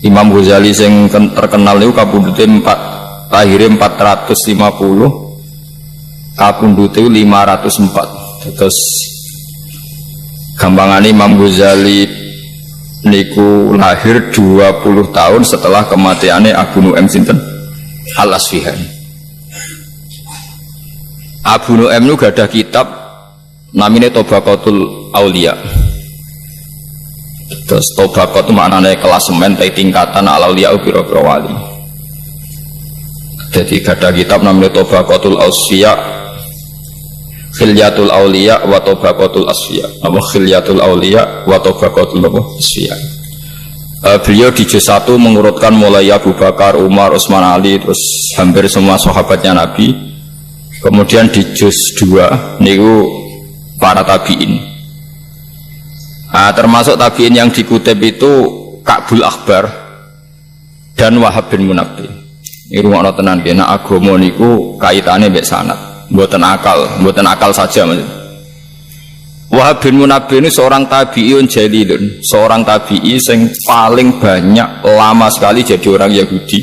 Imam Ghazali sing terkenal niku kapundhute lahir 450, kapundhute 504. Terus gampangane Imam Ghazali niku lahir 20 tahun setelah kematiannya Abu Nu'aim sinten Al-Asfihani. Abu Nu'aim itu gadah kitab namanya Tobaqatul Aulia. Terus Tobaqat itu maknanya klasemen tingkatan al-aulia pira-pira wali. Jadi gadah kitab namanya Tobaqatul Ausfiya, Khilyatul Aulia wa Tobaqatul Asfiya. Apa Khilyatul Aulia wa Tobaqatul Asfiya. Beliau di juz 1 mengurutkan mulai Abu Bakar, Umar, Utsman, Ali, terus hampir semua sahabatnya Nabi. Kemudian di juz 2 niku para tabi'in. Termasuk tabi'in yang dikutip itu Ka'bul Akhbar dan Wahab bin Munabbih. Ini rumah tenan kena agama niku kaitannya mbek sanad. Mboten akal saja maksudnya. Wahab bin Munabbih ini seorang tabi'in jalilun, seorang tabi'i yang paling banyak lama sekali jadi orang Yahudi.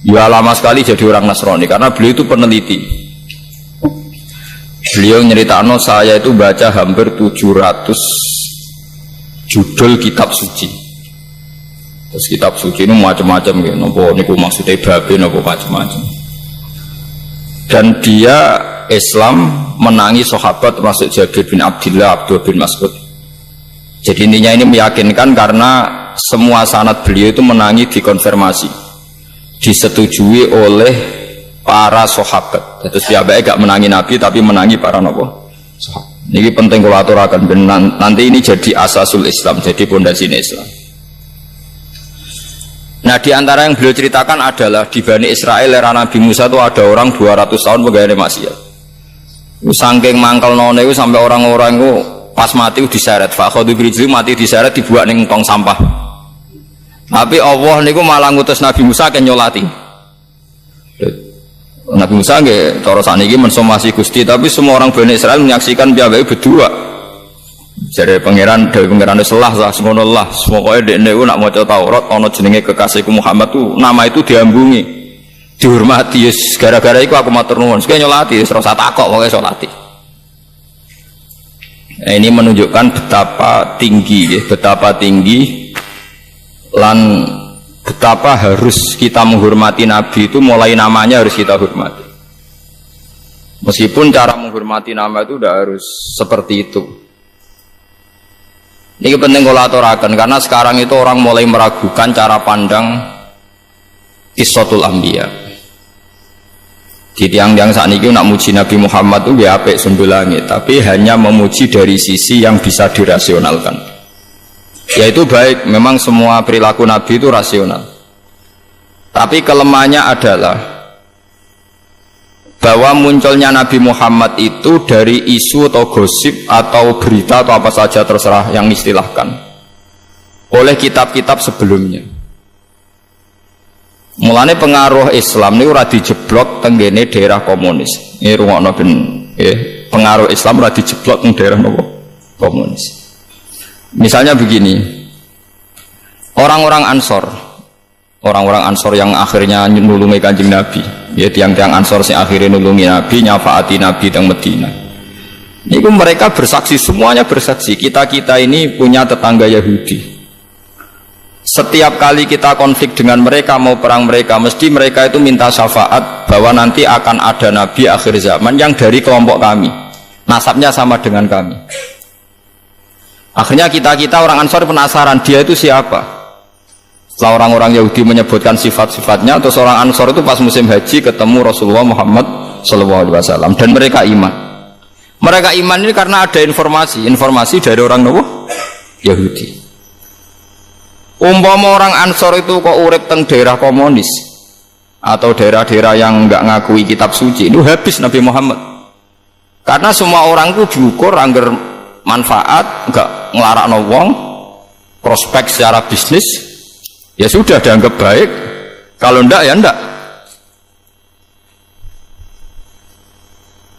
Ya lama sekali jadi orang Nasrani karena beliau itu peneliti. Beliau nyeritakno saya itu baca hampir 700 judul kitab suci. Terus kitab suci ini macam-macam gitu. Napa niku maksudnya babe napa macam-macam. Dan dia Islam menangi sahabat termasuk Jabir bin Abdullah, Abdullah bin Mas'ud. Jadi intinya ini meyakinkan karena semua sanad beliau itu menangi dikonfirmasi, disetujui oleh para sahabat. Terus dia gak menangi Nabi tapi menangi para sahabat. Ini penting kalau aturakan nanti ini jadi asasul Islam, jadi pondasi Islam. Nah di antara yang beliau ceritakan adalah di Bani Israel era Nabi Musa itu ada orang 200 tahun pegawai maksiat. Saking mangkel none itu sampai orang-orang itu pas mati itu diseret. Fakhadu birijli mati diseret dibuat ning tong sampah. Tapi Allah niku malah ngutus Nabi Musa ke nyolati. Nabi Musa nggih cara sakniki mensomasi Gusti, tapi semua orang Bani Israel menyaksikan piyambake berdua. Jare pangeran dewe pangeran selah lah semono lah. Pokoke dekne ku nak maca Taurat ana jenenge kekasihku Muhammad tuh nama itu diambungi, dihormati. Yes, gara-gara iku aku matur nuwun. Sik nyolati wis ora takok pokoke salati. Nah, ini menunjukkan betapa tinggi lan betapa harus kita menghormati Nabi itu mulai namanya harus kita hormati. Meskipun cara menghormati nama itu tidak harus seperti itu. Ini penting kalau aturakan karena sekarang itu orang mulai meragukan cara pandang Qissatul Anbiya. Di tiang-tiang saat ini nak muji Nabi Muhammad itu ya apik sembelangit, tapi hanya memuji dari sisi yang bisa dirasionalkan. Yaitu baik, memang semua perilaku Nabi itu rasional. Tapi kelemahannya adalah bahwa munculnya Nabi Muhammad itu dari isu atau gosip atau berita atau apa saja terserah yang istilahkan oleh kitab-kitab sebelumnya. Mulane pengaruh Islam ini ora dijeblok tenggene daerah komunis. Ini rungokno ben pengaruh Islam ora dijeblok teng daerah nopo komunis. Misalnya begini, orang-orang Ansor yang akhirnya nulungi Kanjeng Nabi, ya tiang-tiang Ansor yang akhirnya nulungi Nabi, nyafaati Nabi teng Madinah. Ini mereka bersaksi, semuanya bersaksi. Kita ini punya tetangga Yahudi. Setiap kali kita konflik dengan mereka, mau perang mereka, mesti mereka itu minta syafaat bahwa nanti akan ada Nabi akhir zaman yang dari kelompok kami, nasabnya sama dengan kami. Akhirnya kita orang Ansor penasaran dia itu siapa. Setelah orang-orang Yahudi menyebutkan sifat-sifatnya, terus orang Ansor itu pas musim haji ketemu Rasulullah Muhammad SAW dan mereka iman. Mereka iman ini karena ada informasi dari orang Yahudi. Umpama orang Ansor itu kok urip teng daerah komunis atau daerah-daerah yang enggak ngakui kitab suci, itu habis Nabi Muhammad. Karena semua orang itu diukur anggar manfaat, enggak ngelarakno wong, prospek secara bisnis, ya sudah dianggap baik. Kalau ndak ya ndak.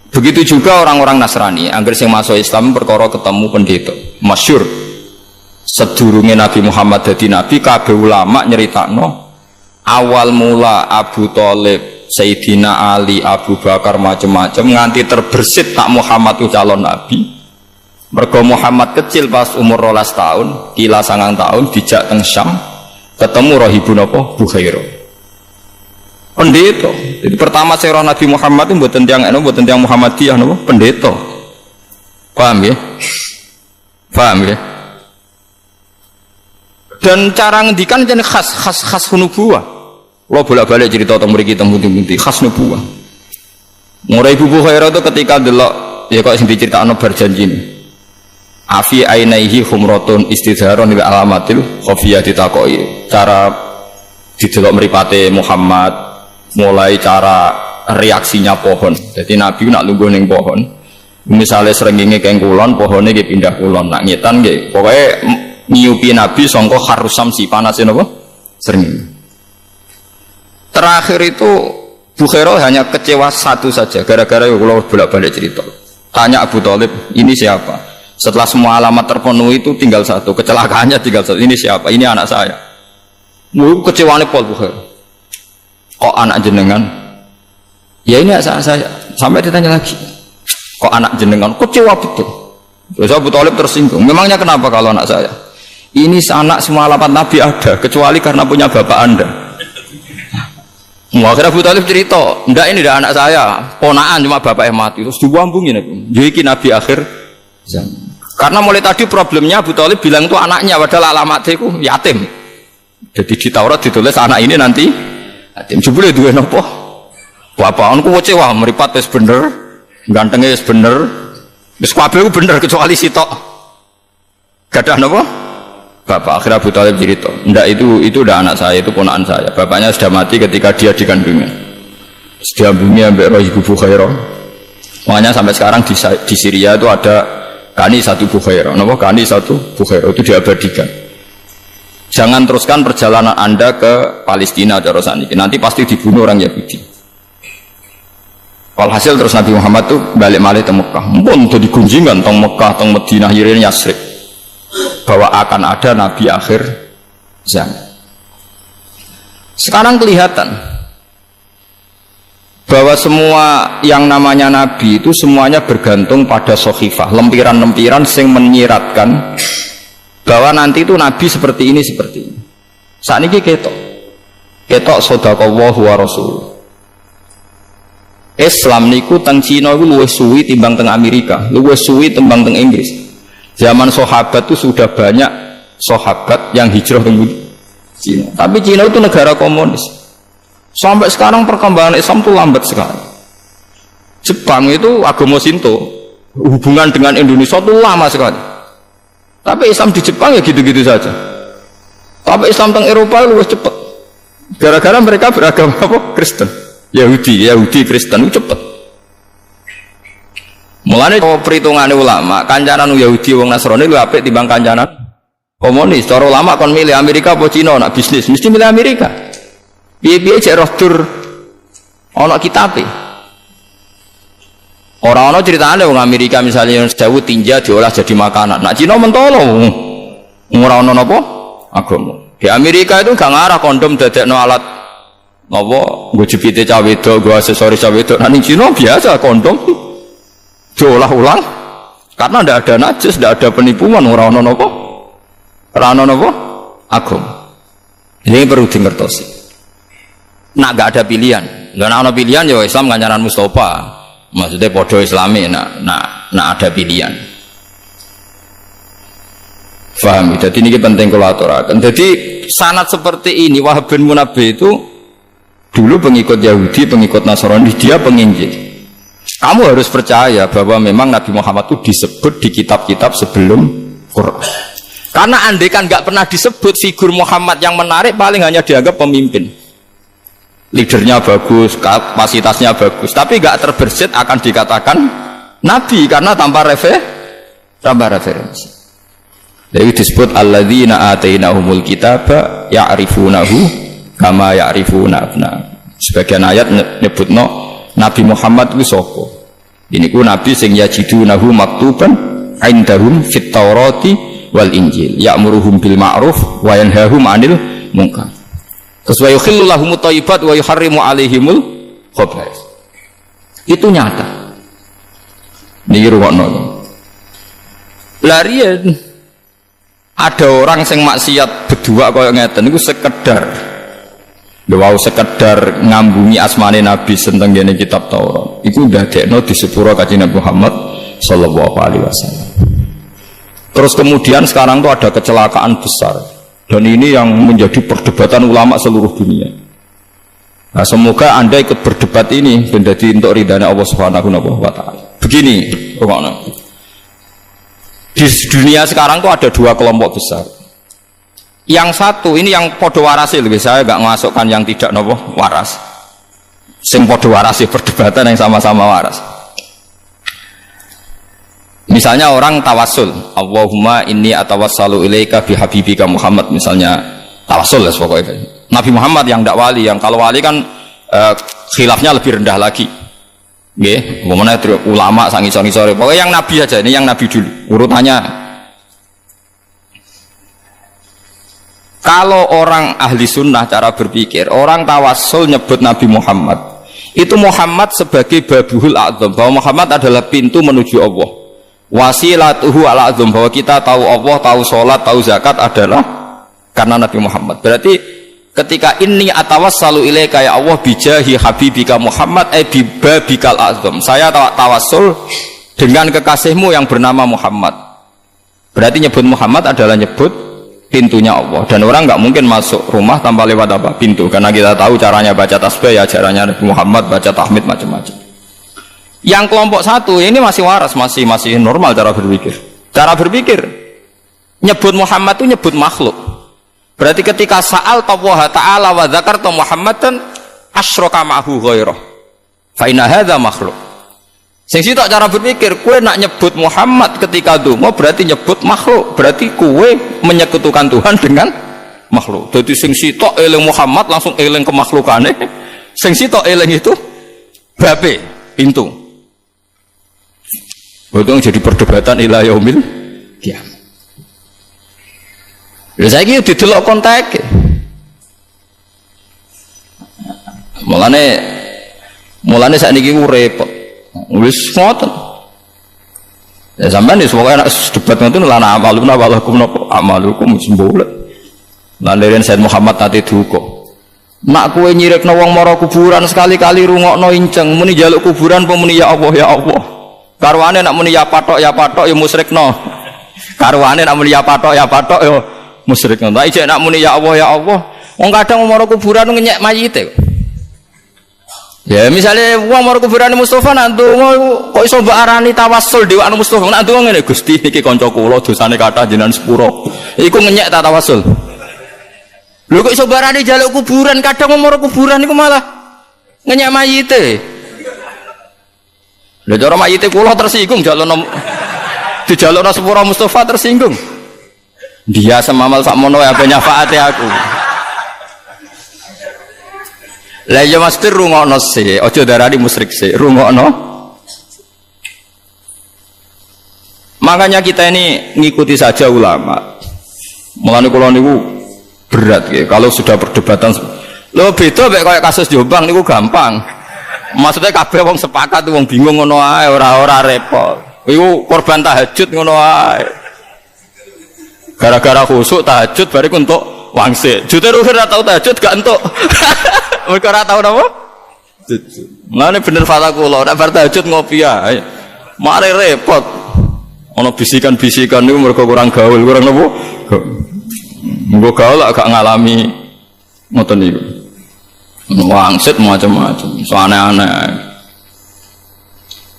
Begitu juga orang-orang Nasrani, anggar sing masuk Islam perkara ketemu pendeta, masyhur. sedurunge Nabi Muhammad dadi nabi kabeh ulama nyeritakno awal mula Abu Thalib, Sayyidina Ali, Abu Bakar macam-macam nganti terbersit tak Muhammad itu calon nabi. Mergo Muhammad kecil pas umur 12 tahun, kila 9 tahun dijak teng Syam, ketemu rahibun apa? Bukhairah. Pendeta. Jadi pertama saya Nabi Muhammad itu mboten tiyang mboten tiyang Muhammadiyah napa? Pendeta. Paham ya? Paham ya? Dan cara ngendikan jenenge khas nubuwah. Kula bolak-balik cerita teng mriki teng pundi-pundi khas nubuwah. Mulai Ibu Bukhairah itu ketika delok ya kok sing diceritakno bar janjine. Afi ainaihi khumratun istidharon ila alamatil khafiyah ditakoki cara didelok mripate Muhammad mulai cara reaksinya pohon. Jadi Nabi nak lungguh ning pohon. Misalnya srengenge keng kulon, pohone nggih pindah kulon. Nak ngetan nggih pokoke nyiupi Nabi sangka harusam si panase napa? Srengenge. Terakhir itu Bukhairah hanya kecewa satu saja gara-gara kula bolak-balik cerita. Tanya Abu Thalib, ini siapa? Setelah semua alamat terpenuhi itu tinggal satu, kecelakaannya tinggal satu. Ini siapa? Ini anak saya. Kecewane Paul Bukhairah. Kok anak jenengan? Ya ini anak saya. Sampai ditanya lagi. Kok anak jenengan? Kecewa betul. Terus Abu Thalib tersinggung. Memangnya kenapa kalau anak saya? Ini anak semua alamat Nabi ada, kecuali karena punya bapak Anda. Akhirnya Abu Thalib cerita, enggak ini dah anak saya, ponaan cuma bapaknya mati. Terus diwambungin Nabi. Jadi Nabi akhir zaman. Karena mulai tadi problemnya Abu Thalib bilang itu anaknya, padahal alamatnya itu yatim. Jadi di Taurat ditulis anak ini nanti yatim. Jebule duwe napa? Bapakanku kecewa, meripat wis bener, gantengnya wis bener, wis kabeh bener kecuali sitok. Gadah napa? Bapak. Akhirnya Abu Thalib cerita, enggak itu udah anak saya, itu ponakan saya. Bapaknya sudah mati ketika dia dikandungnya. Diambungnya sampai roh Ibu Bukhairah. Makanya sampai sekarang di Syria itu ada Kani satu Bukhairah. Napa Kani satu Bukhairah itu diabadikan. Jangan teruskan perjalanan Anda ke Palestina cara saniki. Nanti pasti dibunuh orang Yahudi. Walhasil terus Nabi Muhammad tuh balik malih ke Mekah. Mumpun tuh digunjingan teng Mekah, teng Madinah, Yirin Yasrib. Bahwa akan ada Nabi akhir zaman. Sekarang kelihatan bahwa semua yang namanya Nabi itu semuanya bergantung pada sohifah, lempiran-lempiran yang menyiratkan bahwa nanti itu Nabi seperti ini. Saat ini ketok sodaqallahu wa rasul. Islam niku teng Cina itu luwih suwi timbang teng Amerika, luwih suwi timbang teng Inggris. Zaman sahabat itu sudah banyak sahabat yang hijrah ke Cina. Tapi Cina itu negara komunis. Sampai sekarang perkembangan Islam itu lambat sekali. Jepang itu agama Shinto, hubungan dengan Indonesia itu lama sekali. Tapi Islam di Jepang ya gitu-gitu saja. Tapi Islam teng Eropa lebih cepat. Gara-gara mereka beragama apa? Kristen. Yahudi Kristen itu cepat. Mulane perhitungan ulama, kancanan Yahudi wong Nasrani lu apik timbang kancanan komunis. Cara ulama kon milih Amerika apa Cina nak bisnis, mesti milih Amerika. Piye-piye cek roh dur ana kitabe. Ora ana critane wong Amerika misalnya sewu tinja diolah jadi makanan. Nak Cina mentolo. Ora ana napa? Agama. Di Amerika itu gak ngarah kondom dadekno alat napa nggo jepite cah wedok, nggo aksesoris cah wedok. Nang Cina biasa kondom diolah ulang karena tidak ada najis, tidak ada penipuan, orang nopo agama. Ini perlu dimengertosi. Nak gak ada pilihan, nggak ada pilihan ya Islam kancanan Mustafa, maksudnya podo Islami. Nak ada pilihan. Faham? Jadi ini penting kalau aturakan. Jadi sanad seperti ini Wahab bin Munabbih itu dulu pengikut Yahudi, pengikut Nasrani, dia penginjil. Kamu harus percaya bahwa memang Nabi Muhammad itu disebut di kitab-kitab sebelum Quran. Karena andai kan nggak pernah disebut, figur Muhammad yang menarik paling hanya dianggap pemimpin. Leadernya bagus, kapasitasnya bagus, tapi nggak terbersit akan dikatakan Nabi karena tanpa referensi. Jadi disebut alladzina atainahumul kitaba ya'rifunahu kama ya'rifuna abna. Sebagian ayat nyebutno Nabi Muhammad itu sapa? Ini ku Nabi sing yajidunahu maktuban indahum fit Taurati wal Injil ya'muruhum bil ma'ruf wa yanhahum 'anil munkar. Terus wa yukhillu lahumut thayyibat wa yuharrimu 'alaihimul khaba'ith. Itu nyata. Niki rungokno. Larian ada orang sing maksiat berdua kaya ngeten niku sekedar ngambungi asmane Nabi senteng ngene kitab Taurat. Iku ndadekno di sepuro Kanjeng Nabi Muhammad sallallahu alaihi wasallam. Terus kemudian sekarang tuh ada kecelakaan besar dan ini yang menjadi perdebatan ulama seluruh dunia. Nah, semoga Anda ikut berdebat ini menjadi untuk ridhanya Allah Subhanahu wa taala. Begini, di dunia sekarang tuh ada dua kelompok besar. Yang satu ini yang podo warasi, saya nggak masukkan yang tidak nopo waras. Sing podo warasi perdebatan yang sama-sama waras. Misalnya orang tawassul, Allahumma inni atawassalu ilaika bihabibika Muhammad, misalnya tawassul lah pokoknya. Nabi Muhammad yang tidak wali, yang kalau wali kan khilafnya lebih rendah lagi. Nggih, umpamanya ulama sangi-sangi-sore. Pokoknya yang nabi aja, ini yang nabi dulu. Urutannya. Kalau orang ahli sunnah cara berpikir, orang tawassul nyebut Nabi Muhammad. Itu Muhammad sebagai babuhul a'dzam, bahwa Muhammad adalah pintu menuju Allah. Wasilatuhu ala a'dzam, bahwa kita tahu Allah, tahu sholat, tahu zakat adalah karena Nabi Muhammad. Berarti ketika ini atawassalu ilaika ya Allah bijahi habibika Muhammad bibabikal a'dzam, saya tawassul dengan kekasihmu yang bernama Muhammad. Berarti nyebut Muhammad adalah nyebut pintunya Allah, dan orang nggak mungkin masuk rumah tanpa lewat apa? Pintu, karena kita tahu caranya baca tasbih ya ajarannya Nabi Muhammad, baca tahmid macam-macam. Yang kelompok satu ini masih waras, masih normal cara berpikir. Cara berpikir nyebut Muhammad itu nyebut makhluk. Berarti ketika sa'al Allah Ta'ala wa dzakarta Muhammadan asyraka ma'hu ghairah fa inna hadza makhluk. Sing sitok cara berpikir, kue nak nyebut Muhammad ketika donga berarti nyebut makhluk, berarti kue menyekutukan Tuhan dengan makhluk. Jadi sing sitok eling Muhammad langsung eling kemakhlukane. Sing sitok eling itu babe pintu. Betul jadi perdebatan ila yaumil kiamat. Lha saiki didelok konteke. Mulane sakniki ku repot. Wis ngoten. Ya sampean wis pokoke nek debat ngoten lan amaluna walakum napa amalukum sembulet. Lan leren Said Muhammad nate duka. Nak kowe nyirikno wong mara kuburan sekali-kali rungokno inceng muni njaluk kuburan apa muni ya Allah ya Allah. Karwane nak muni ya patok ya musyrikno. Karwane nak muni ya patok ya musyrikno. Lah ijek nak muni ya Allah ya Allah. Wong kadang mara kuburan ngenyek mayite. Ya misalnya wong mara kuburan Mustofa nak ndonga kok iso mbok arani tawassul dewa Mustofa. Nak ndonga ngene Gusti niki kanca kula dosane kathah jenengan sepuro. Iku ngenyek ta tawassul. Lho kok iso barani njaluk kuburan, kadang wong mara kuburan niku malah ngenyek mayite. Lha cara mayite kula tersinggung dijalukno sepuro Mustofa tersinggung. Dia semamal sakmono ya ben nyafaate aku. Lah ya mesti rungokno sih, aja darani musyrik sih, rungokno. Makanya kita ini ngikuti saja ulama. Mulane kula niku berat ya kalau sudah perdebatan. Lho beda mek kaya kasus Jombang niku gampang. Maksudnya kabeh wong sepakat wong bingung ngono ae, ora repot. Iku korban tahajud ngono ae. Gara-gara khusuk tahajud bariku entuk wangsit. Jute rugi ora tau tahajud gak entuk. Mereka ora tau napa? Mulane bener fata kula, nek bar tahajud ngopi ae. Mare repot. Ana bisikan-bisikan niku mergo kurang gaul, kurang napa? Nggo gaul gak ngalami ngoten niku. Wangsit macam-macam, so aneh-aneh.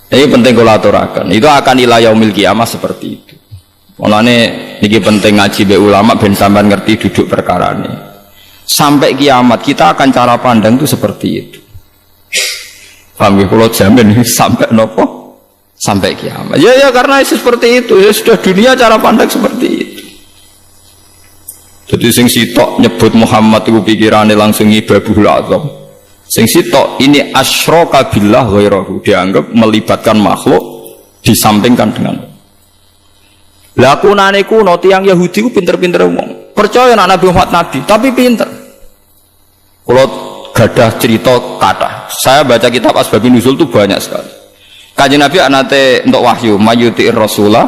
Ini penting kula aturaken. Itu akan ila yaumil kiamah seperti itu. Mulane niki penting ngaji be ulama ben sampean ngerti duduk perkarane. Sampai kiamat kita akan cara pandang itu seperti itu. Paham ya, kalau jamin sampai nopo sampai kiamat. Ya karena itu seperti itu. Ya sudah dunia cara pandang seperti itu. Jadi sing sitok nyebut Muhammad itu pikirannya langsung ibabul a'dzam. Sing sitok ini asyraka billah ghairahu, dianggap melibatkan makhluk disampingkan dengan. Lah kunane kuno tiyang Yahudi ku pinter-pinter wong. Percaya nek Nabi Muhammad nabi, tapi pinter. Kalau gadah cerita kata, saya baca kitab Asbabun Nuzul itu banyak sekali. Kanjeng Nabi anate untuk wahyu, mayuti'ir rasulah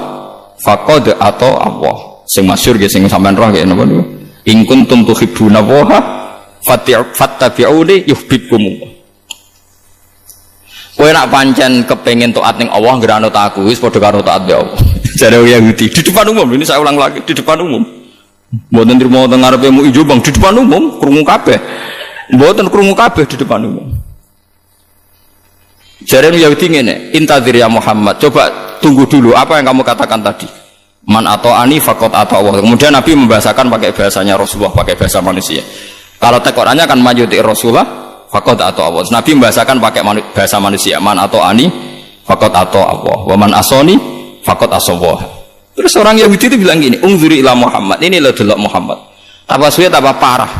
faqad atau Allah. Sing masyhur nggih sing sampean roh nggih napa niku. In kuntum tuhibbuna Allaha fattabi'uni yuhibbukum. Kowe nak pancen kepengin taat ning Allah ngeranut aku wis padha karo taat be Allah. Jare Yahudi di depan umum, ini saya ulang lagi di depan umum. Mboten trimo teng ngarepe mu ijo Bang di depan umum krungu kabeh. Mboten krungu kabeh di depan umum. Jare Yahudi ngene, intadzir ya Muhammad, coba tunggu dulu apa yang kamu katakan tadi. Man atau ani faqat atau Allah. Kemudian Nabi membahasakan pakai bahasanya Rasulullah, pakai bahasa manusia. Kalau tekorannya kan majuti Rasulullah faqat atau Allah. Nabi membahasakan pakai bahasa manusia. Man atau ani faqat atau Allah. Wa man asoni faqat asallah. Terus orang Yahudi itu bilang gini, ungzuri ila Muhammad. Ini loh delok Muhammad. Tambah suwe tambah parah.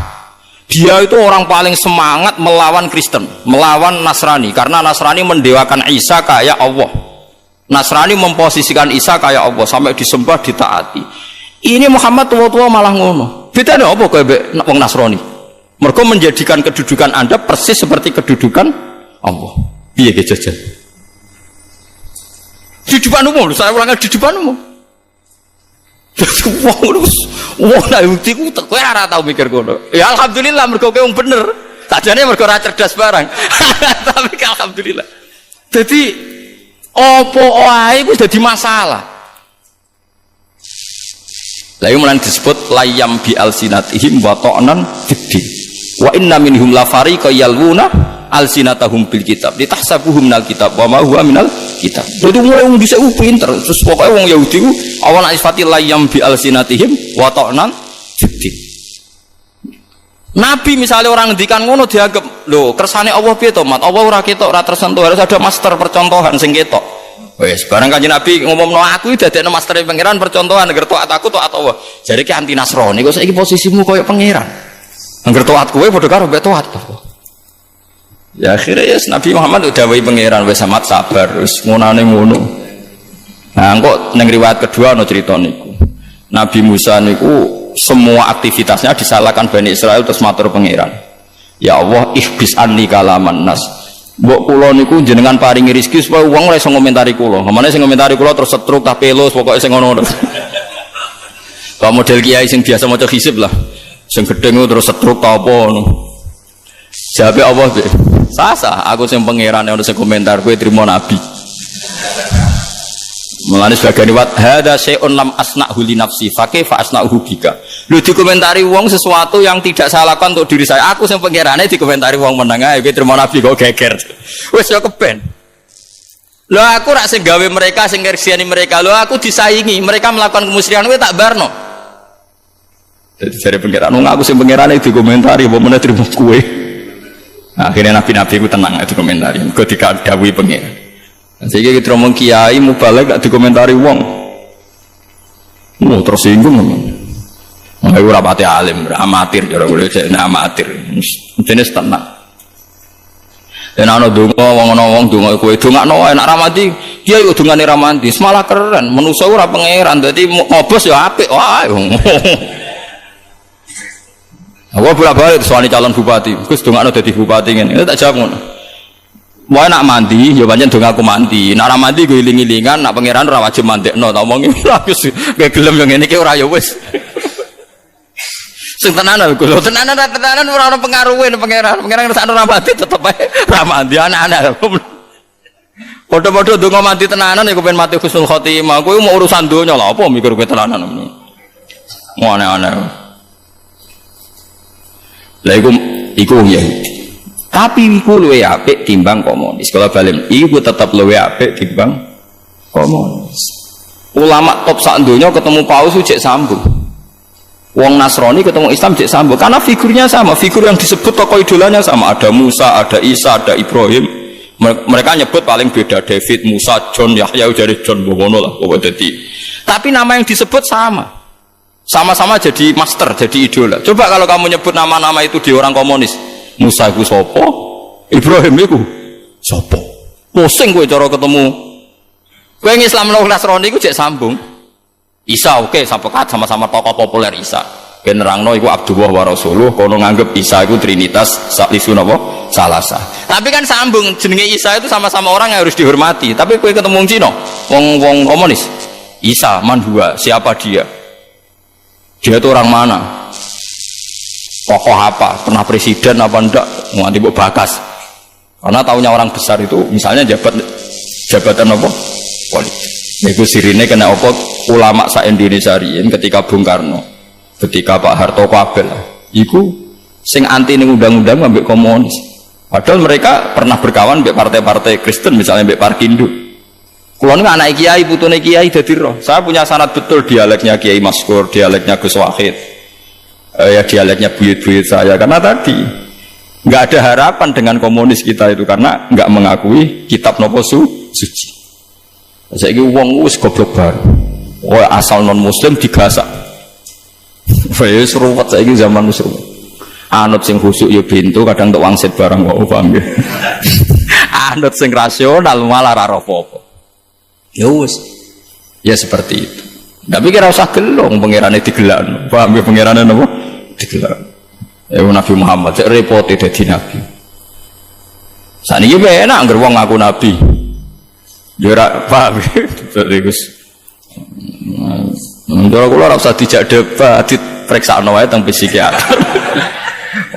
Dia itu orang paling semangat melawan Kristen, melawan Nasrani, karena Nasrani mendewakan Isa kayak Allah. Nasrani memposisikan Isa kayak Allah sampai disembah, ditaati. Ini Muhammad tua-tua malah ngono. Bedanya apa kowe wong Nasrani? Mereka menjadikan kedudukan Anda persis seperti kedudukan Allah. Piye ge jajan? Di depan umum, saya ulangi di depan umum. Wong nak bukti ku kowe ora tau mikir ngono. Ya alhamdulillah mergo kowe wong bener. Sajane mergo ora cerdas barang. Tapi alhamdulillah. Jadi opo wae wis dadi masalah. Lalu mulai disebut layam bi alsinatihim wa ta'nan fiddin. Wa inna minhum la fariqa yalwuna alsinatahum bil kitab. Litahsabuhum minal kitab wa ma huwa minal kitab. Jadi mulai wong dhisik pinter. Terus pokoke wong Yahudi ku awal isfati layam bi alsinatihim wa ta'nan fiddin. Nabi misalnya orang ngendikan ngono dianggap, lho kersane Allah piye to, Mat? Allah ora ketok, ora tersentuh, harus ada master percontohan sing ketok. Wes barang Kanjeng Nabi ngomongno aku dadekno master pangeran percontohan agar taat aku taat Allah. Jadi ki anti Nasrani kok saiki posisimu koyo pangeran. Angger taat kowe padha karo mbek taat. Ya akhirnya ya Nabi Muhammad udah wae pangeran wis amat sabar wis ngonane ngono. Nah kok ning riwayat kedua ana cerita niku. Nabi Musa niku semua aktivitasnya disalahkan Bani Israel terus matur pangeran. Ya Allah ihbis anni kalaman nas. Mbok kula niku jenengan paringi rezeki supaya wong ora iso ngomentari kula. Mamane sing ngomentari kula terus setruk tak pelus pokoke sing ngono terus. Kok model kiai sing biasa maca hisib lah. Sing gedeng terus setruk ta apa ngono. Jawabe Allah, "Sasa, aku sing pangeran ono sing komentar kowe trimo nabi." Mulane sebagian riwayat hadza syai'un lam asna'hu li nafsi fa kaifa asna'uhu bika. Lho dikomentari wong sesuatu yang tidak saya lakukan untuk diri saya. Aku sing pangerane dikomentari wong meneng ae kowe trimo nabi kok geger. Wis yo keben. Lho aku rak sing gawe mereka sing ngersiani mereka. Lho aku disaingi, mereka melakukan kemusyrikan kowe tak barno. Jadi jare pangeran wong aku sing pangerane dikomentari apa meneh trimo kowe. Akhirnya nabi-nabi ku tenang dikomentari. Kok dikadhawuhi pangeran. Sehingga kita ngomong kiai mubalek gak dikomentari wong. Tersinggung memang. Aku rapati alim, amatir, orang boleh jadi amatir. Jenis tenang. Dan ana donga wong donga kowe dongakno enak ramati, kiai kok dongane ramati, malah keren. Manusa ora pangeran, dadi ngobos ya apik wae. Aku bolak-balik soal calon bupati, Gus dongakno dadi bupati ngene. Tak jawab ngono. Wah nak mandi, ya pancen dong aku mandi. Nak mandi gue iling-ilingan, nak pangeran ora wajib mandekno. Tak omongi wis kowe gelem yo ngene iki ora ya wis. Sing tenanan kula, tenanan ora ono pengaruhe pangeran. Pangeran sak ora mandi tetep ae ra mandi anak-anak. Padha-padha donga mandi tenanan ya kepen mati husnul khotimah. Kowe mau urusan donya lho apa mikir kowe tenanan ngono. Mau aneh-aneh. Lah iku ya. Tapi iku luwe apik timbang komunis. Kalau balen iku tetap luwe apik timbang komunis. Ulama top sak donya ketemu Paus cek sambung. Wong Nasrani ketemu Islam cek sambung karena figurnya sama, figur yang disebut tokoh idolanya sama. Ada Musa, ada Isa, ada Ibrahim. Mereka nyebut paling beda David, Musa, John, Yahya dari John Bogono lah tapi nama yang disebut sama. Sama-sama jadi master, jadi idola. Coba kalau kamu nyebut nama-nama itu di orang komunis. Musa iku sapa? Ibrahim iku sapa? Pusing kowe cara ketemu. Kowe Islam lan Nasrani iku cek sambung. Isa oke, sepakat sama-sama tokoh populer Isa. Ben nerangno iku Abdullah wa Rasuluh, kono nganggep Isa iku trinitas saklisu napa? Salasa. Tapi kan sambung jenenge Isa itu sama-sama orang yang harus dihormati. Tapi kowe ketemu wong Cina, wong komunis. Isa man huwa, siapa dia? Dia itu orang mana? Tokoh apa? Pernah presiden apa enggak? Nganti mbok bakas. Karena taunya orang besar itu misalnya jabatan apa? Politik. Itu sirine kena apa? Ulama sa Indonesia riyen ketika Bung Karno, ketika Pak Harto kabel, iku sing anti ning undang-undang ambek komunis. Padahal mereka pernah berkawan ambek partai-partai Kristen, misalnya ambek Parkindo. Kulo niku anak kiai, putune kiai dadi roh. Saya punya sanad betul dialeknya Kiai Maskur, dialeknya Gus Wahid. Ya dialeknya buyut-buyut saya karena tadi nggak ada harapan dengan komunis kita itu karena nggak mengakui kitab nopo suci. Saiki wong wis goblok baru. Oh asal non muslim digasak. Wis ruwet saiki zaman wis ruwet. Anut sing khusuk ya bintu kadang tok wangsit barang kok paham ya. Anut sing rasional malah ora apa-apa. Ya wis. Ya seperti itu. Tapi kira usah gelong pangerane digelakno. Paham ya pangerane napa? Digelakno. Ya Nabi Muhammad cek repote dadi nabi. Saniki enak angger wong ngaku nabi. Ya ora paham. Terus ndoro kula ora usah dijak debat, dipreksakno wae teng psikiater.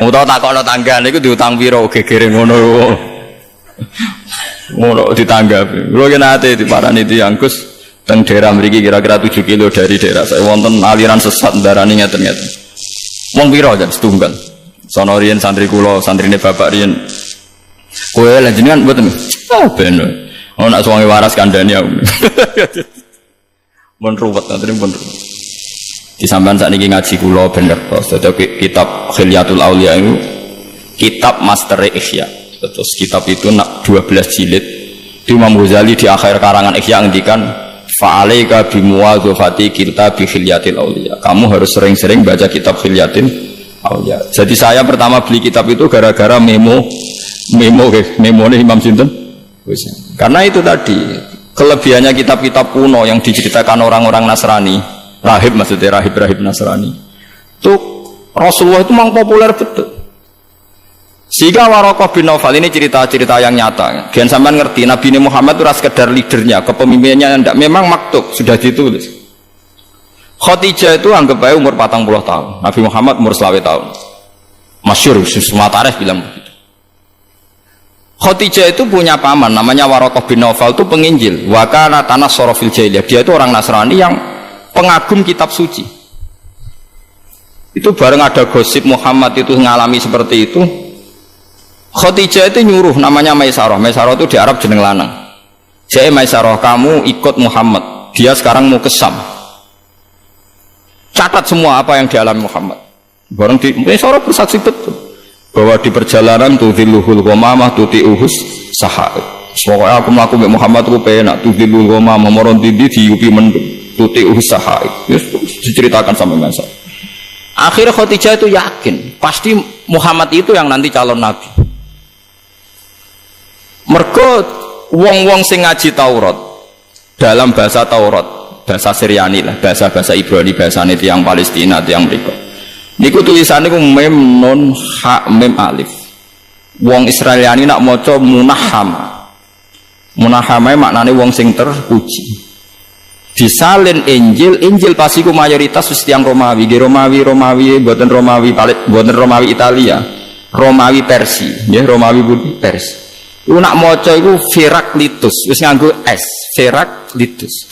Utawa takokno tanggane iku diutang pira gegere ngono. Ngono ditanggapi. Kula ki nate diparani tiyang Gus teng daerah mriki kira-kira 7 kilo dari daerah saya wonten aliran sesat ndarani ngeten-ngeten. Wong pira jan setunggal. Sono riyen santri kula, santrine bapak riyen. Kowe lha jenengan mboten. Ah ben. Oh nak suwangi waras kandhani aku. Mun ruwet nanti pun. Di sampean sakniki ngaji kula ben ngertos. Dadi kitab Khilyatul Auliya itu kitab master Ihya. Terus kitab itu 12 jilid. Imam Ghazali di akhir karangan Ihya ngendikan fa'alaika bimuwadzafati kitab Khilyatil Auliya. Kamu harus sering-sering baca kitab Khilyatil Auliya. Jadi saya pertama beli kitab itu gara-gara memo nih Imam Sinten. Karena itu tadi kelebihannya kitab-kitab kuno yang diceritakan orang-orang Nasrani, rahib maksudnya rahib-rahib Nasrani. Itu Rasulullah itu memang populer betul. Sehingga Waraqah bin Naufal ini cerita-cerita yang nyata. Gian sampean ngerti Nabi Muhammad itu sekedar leadernya, kepemimpinannya tidak, memang maktub sudah ditulis. Khadijah itu anggap baik umur 40 tahun, Nabi Muhammad umur 20 tahun. Masyhur semua tarikh bilang begitu. Khadijah itu punya paman namanya Waraqah bin Naufal itu penginjil. Wa kana tanassara fil jahiliyah. Dia itu orang Nasrani yang pengagum kitab suci. Itu bareng ada gosip Muhammad itu ngalami seperti itu. Khadijah itu nyuruh namanya Maisarah. Maisarah itu di Arab jeneng lanang. Saya Maisarah, kamu ikut Muhammad. Dia sekarang mau ke Syam. Catat semua apa yang dialami Muhammad. Bareng di Maisarah bersaksi betul bahwa di perjalanan tudhilluhul ghamamah tuti'uhus sahaib. Pokoknya aku mlaku mbek Muhammad ku penak tudhillul ghamamah moron tindi diupi mendung tuti'uhus sahaib. Diceritakan sama Maisarah. Akhirnya Khadijah itu yakin pasti Muhammad itu yang nanti calon nabi. Mergo wong-wong sing ngaji Taurat dalam bahasa Taurat, bahasa Syriani lah, bahasa Ibrani, bahasane tiyang Palestina, tiyang mriko. Niku tulisannya ku mem nun ha mem alif. Wong Israeliani nak maca munahhama. Munahhama maknane wong sing terpuji. Disalin Injil pasti ku mayoritas wis tiyang Romawi, Romawi mboten Romawi Italia, Romawi Persia, nggih Romawi Persia. Ku nak maca iku Heraklitus, wis nganggo S, Heraklitus.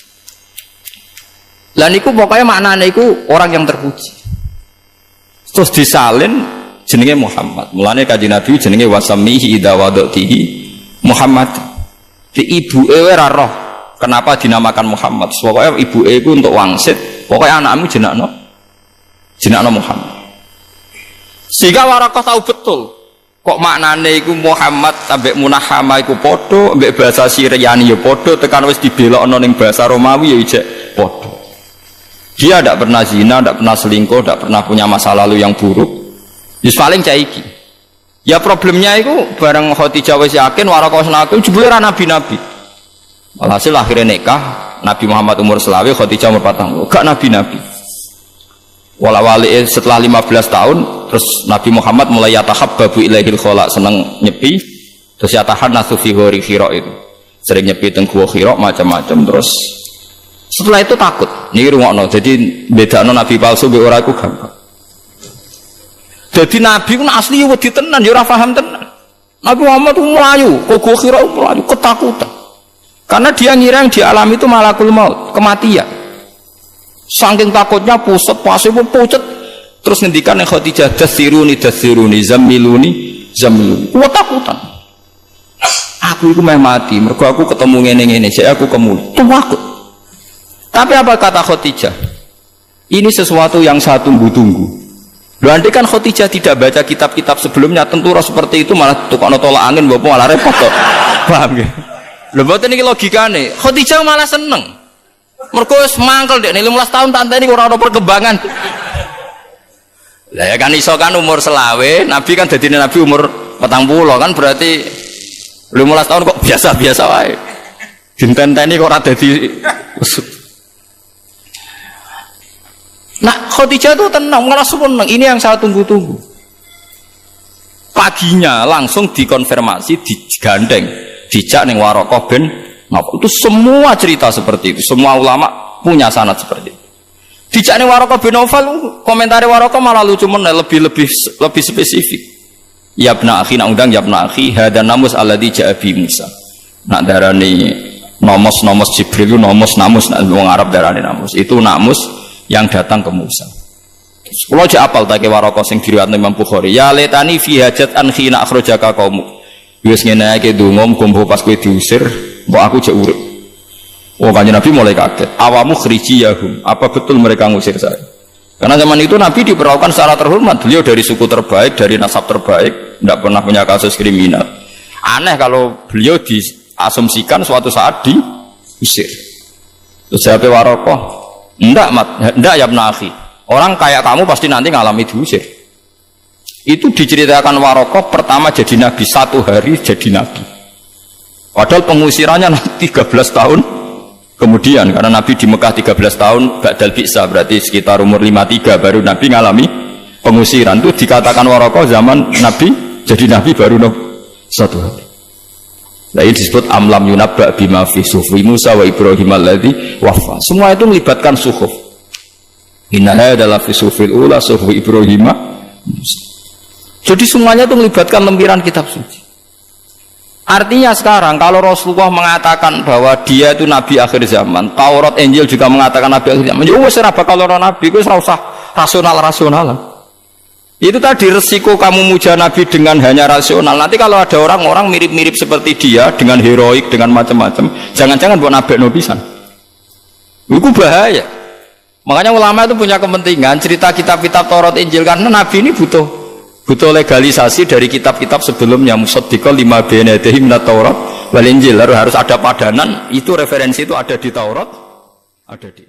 Lah niku pokoknya maknane iku orang yang terpuji. Terus disalin jenenge Muhammad. Mulane Kanjeng Nabi jenenge wasamihi idza wadatihi Muhammad. Di ibuke ora roh kenapa dinamakan Muhammad. Pokoknya ibuke iku untuk wangsit, pokoknya anakmu jenakno Muhammad. Sehingga Waraqah tahu betul kok maknane iku Muhammad ambek munahhama iku padha, ambek bahasa Syriani ya padha, tekan wis dibelokno ning bahasa Romawi ya ijek padha. Dia tidak pernah zina, tidak pernah selingkuh, tidak pernah punya masa lalu yang buruk. Yus paling caiki. Ya problemnya itu bareng Khadijah wis yakin Waraqah nabi jebule ra nabi-nabi. Alhasil akhirnya nikah Nabi Muhammad umur selawe, Khadijah umur 40. Gak nabi-nabi. Wala-wali setelah 15 tahun terus Nabi Muhammad mulai yatahabbabu ilaihil khala, seneng nyepi, terus yatahannasu fi ghori Hira itu. Sering nyepi teng gua Hira macam-macam, terus setelah itu takut. Niki rungokno. Jadi bedakno nabi palsu mbek ora iku gampang. Jadi nabi ku asli wedi tenan ya ora paham tenan. Nabi Muhammad itu melayu, kok gua Hira melayu ketakutan. Karena dia ngira yang dialami itu malakul maut, kematian. Saking takutnya pusat pasir pun pucet, terus ngendikan yang Khadijah dasiruni zamiluni. Ketakutan. Aku itu mau mati, mergo aku ketemu ngene-ngene, saya aku kemuli. Takut. Tapi apa kata Khadijah? Ini sesuatu yang saya tunggu-tunggu. Loh, andai kan Khadijah tidak baca kitab-kitab sebelumnya, tentu roh seperti itu malah tukokno tolak angin, bapak malah repot kok. Paham ya? Loh, mboten iki logikane. Khadijah malah seneng. Mergo wis mangkel dek 15 tahun tante ini ora ono perkembangan. Lah ya kan iso kan umur selawe, Nabi kan dadine Nabi umur 40 kan berarti 15 tahun kok biasa-biasa wae. Dintenteni kok ora dadi. Nah, Khadijah itu tenang, malah seneng. Ini yang saya tunggu-tunggu. Paginya langsung dikonfirmasi, digandeng, dijak ning Waraqah bin Nawfal. Itu semua cerita seperti itu. Semua ulama punya sanad seperti itu. Dijak ning Waraqah bin Nawfal, komentari Waraqah malah lucu meneh, lebih spesifik. Ya ibna akhi, nak undang ya ibna akhi, hadan namus alladzi ja'a bi Musa. Nak darani nomos Jibril, namus nak wong Arab darani namus. Itu namus yang datang ke Musa. Kalau aja apal tak Waraqah sing diriwayatno Imam Bukhari. Ya letani fi hajat an khina akhrajaka qaumuk. Wis ngene iki donga muga pas kowe diusir, mbok aku jek urip. Oh, Kanjeng Nabi mulai kaget. Awamu khrijiyahum. Apa betul mereka ngusir saya? Karena zaman itu Nabi diperlakukan secara terhormat. Beliau dari suku terbaik, dari nasab terbaik, tidak pernah punya kasus kriminal. Aneh kalau beliau diasumsikan suatu saat diusir. Terus jawab Waraqah, enggak ya ibna akhi. Orang kayak kamu pasti nanti ngalami diusir. Itu diceritakan Waraqah pertama jadi nabi, 1 hari jadi nabi. Padahal pengusirannya 13 tahun kemudian, karena nabi di Mekah 13 tahun ba'dal bi'sa, berarti sekitar umur 53 baru nabi ngalami pengusiran. Itu dikatakan Waraqah zaman nabi jadi nabi baru 1 hari. Nah, ini disebut amlam yunabba bima fi suhfi Musa wa Ibrahim alladzi wafa. Semua itu melibatkan suhuf. Inna adalah fi suhfil ula suhfi Ibrahim Musa. Jadi semuanya itu melibatkan lempiran kitab suci. Artinya sekarang kalau Rasulullah mengatakan bahwa dia itu nabi akhir zaman, Taurat Injil juga mengatakan nabi akhir zaman. Ya wis ora bakal ana nabi, wis ora usah rasional-rasionalan. Itu tadi resiko kamu muja nabi dengan hanya rasional. Nanti kalau ada orang-orang mirip-mirip seperti dia dengan heroik, dengan macam-macam, jangan-jangan buat nabekno pisan. Itu bahaya. Makanya ulama itu punya kepentingan cerita kitab-kitab Taurat Injil, karena nabi ini butuh legalisasi dari kitab-kitab sebelumnya. Musaddiqal lima baina yadayhi minat Taurat wal Injil, harus ada padanan. Itu referensi itu ada di Taurat, ada di